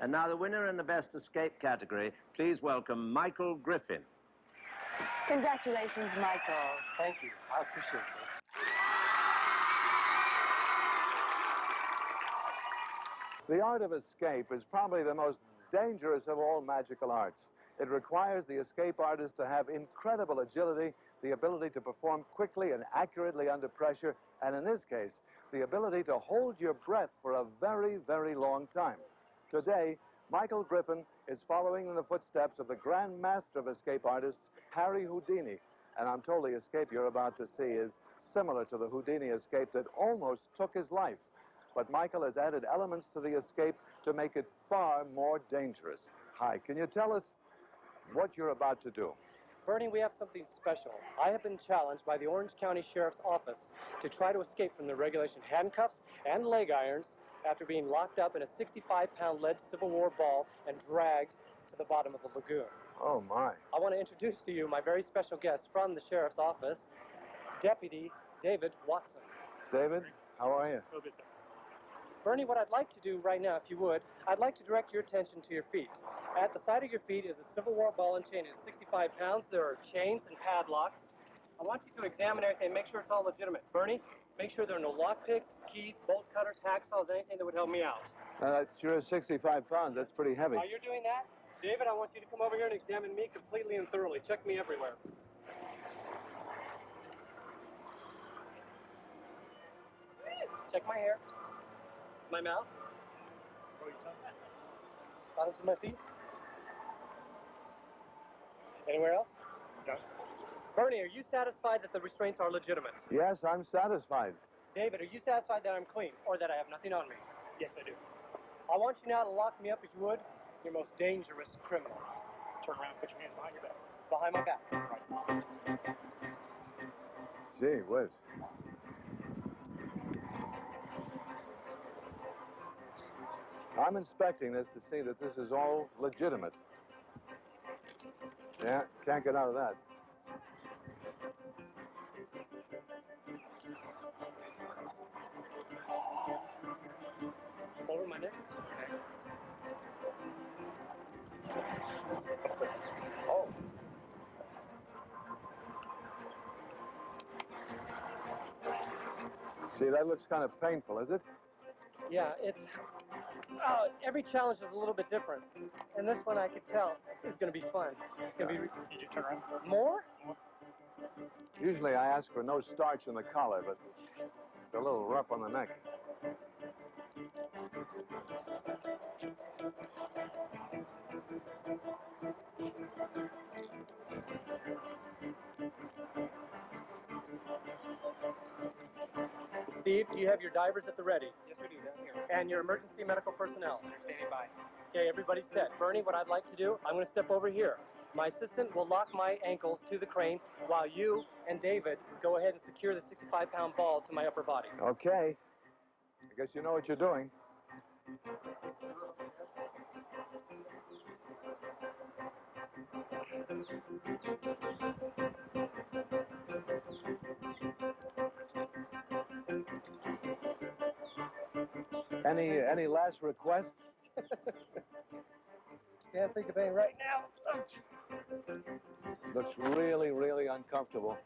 And now the winner in the Best Escape category, please welcome Michael Griffin. Congratulations, Michael. Thank you. I appreciate this. The art of escape is probably the most dangerous of all magical arts. It requires the escape artist to have incredible agility, the ability to perform quickly and accurately under pressure, and in this case, the ability to hold your breath for a very, very long time. Today, Michael Griffin is following in the footsteps of the Grand Master of Escape Artists, Harry Houdini, and I'm told the escape you're about to see is similar to the Houdini escape that almost took his life. But Michael has added elements to the escape to make it far more dangerous. Hi, can you tell us what you're about to do? Bernie, we have something special. I have been challenged by the Orange County Sheriff's Office to try to escape from the regulation handcuffs and leg irons after being locked up in a 65-pound lead Civil War ball and dragged to the bottom of the lagoon. Oh, my. I want to introduce to you my very special guest from the Sheriff's Office, Deputy David Watson. David, how are you? Real good, sir. Bernie, what I'd like to do right now, if you would, I'd like to direct your attention to your feet. At the side of your feet is a Civil War ball and chain. It's 65 pounds. There are chains and padlocks. I want you to examine everything, make sure it's all legitimate. Bernie, make sure there are no lockpicks, keys, bolt cutters, hacksaws, anything that would help me out. Sure is 65 pounds. That's pretty heavy. While you're doing that, David, I want you to come over here and examine me completely and thoroughly. Check me everywhere. Check my hair. My mouth. Bottoms of my feet. Anywhere else? No. Bernie, are you satisfied that the restraints are legitimate? Yes, I'm satisfied. David, are you satisfied that I'm clean or that I have nothing on me? Yes, I do. I want you now to lock me up as you would your most dangerous criminal. Turn around and put your hands behind your back. Behind my back. Right. Gee whiz. I'm inspecting this to see that this is all legitimate. Yeah, can't get out of that. Over my neck. Okay. Oh. See, that looks kind of painful, is it? Yeah, it's... every challenge is a little bit different. And this one, I could tell, is going to be fun. It's going to be... Did you turn around? More? Usually I ask for no starch in the collar, but it's a little rough on the neck. Steve, do you have your divers at the ready? Yes, we do, down here. And your emergency medical personnel? They're standing by. Okay, everybody's set. Bernie, what I'd like to do, I'm going to step over here. My assistant will lock my ankles to the crane while you and David go ahead and secure the 65-pound ball to my upper body. Okay. I guess you know what you're doing. Any last requests? Can't think of any right now. Looks really, really uncomfortable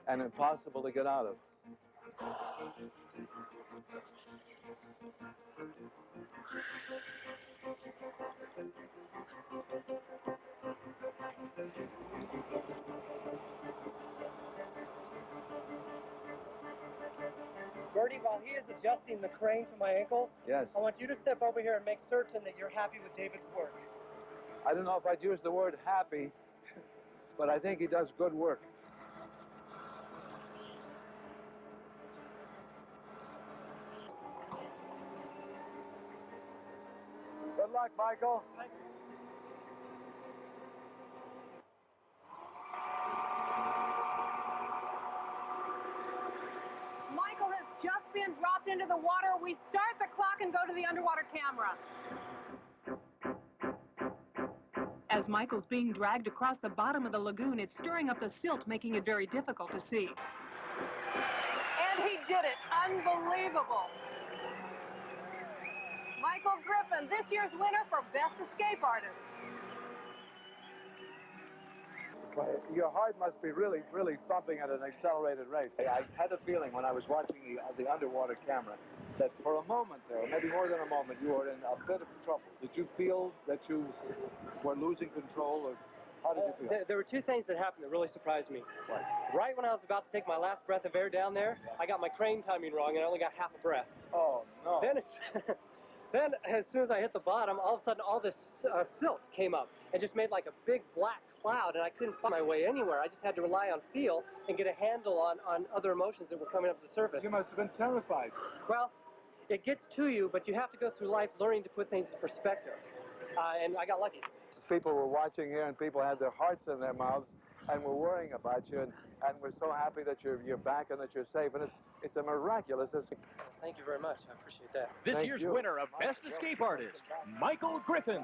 and impossible to get out of. Bertie, while he is adjusting the crane to my ankles, yes, I want you to step over here and make certain that you're happy with David's work. I don't know if I'd use the word happy, but I think he does good work. Good luck, Michael. Thank you. Michael has just been dropped into the water. We start the clock and go to the underwater camera. As Michael's being dragged across the bottom of the lagoon, it's stirring up the silt, making it very difficult to see. And he did it. Unbelievable. Michael Griffin. Griffin, this year's winner for Best Escape Artist. Your heart must be really, really thumping at an accelerated rate. I had a feeling when I was watching the underwater camera that for a moment there, maybe more than a moment, you were in a bit of trouble. Did you feel that you were losing control, or how did you feel? There were two things that happened that really surprised me. What? Right when I was about to take my last breath of air down there, I got my crane timing wrong and I only got half a breath. Oh, no. Then as soon as I hit the bottom, all of a sudden all this silt came up and just made like a big black cloud, and I couldn't find my way anywhere. I just had to rely on feel and get a handle on other emotions that were coming up to the surface. You must have been terrified. Well, it gets to you, but you have to go through life learning to put things in perspective. And I got lucky. People were watching here, and people had their hearts in their mouths and were worrying about you, and we're so happy that you're back and that you're safe, and it's a miraculous escape. Thank you very much. I appreciate that. This Thank year's you. winner of Best Escape Artist, Michael Griffin.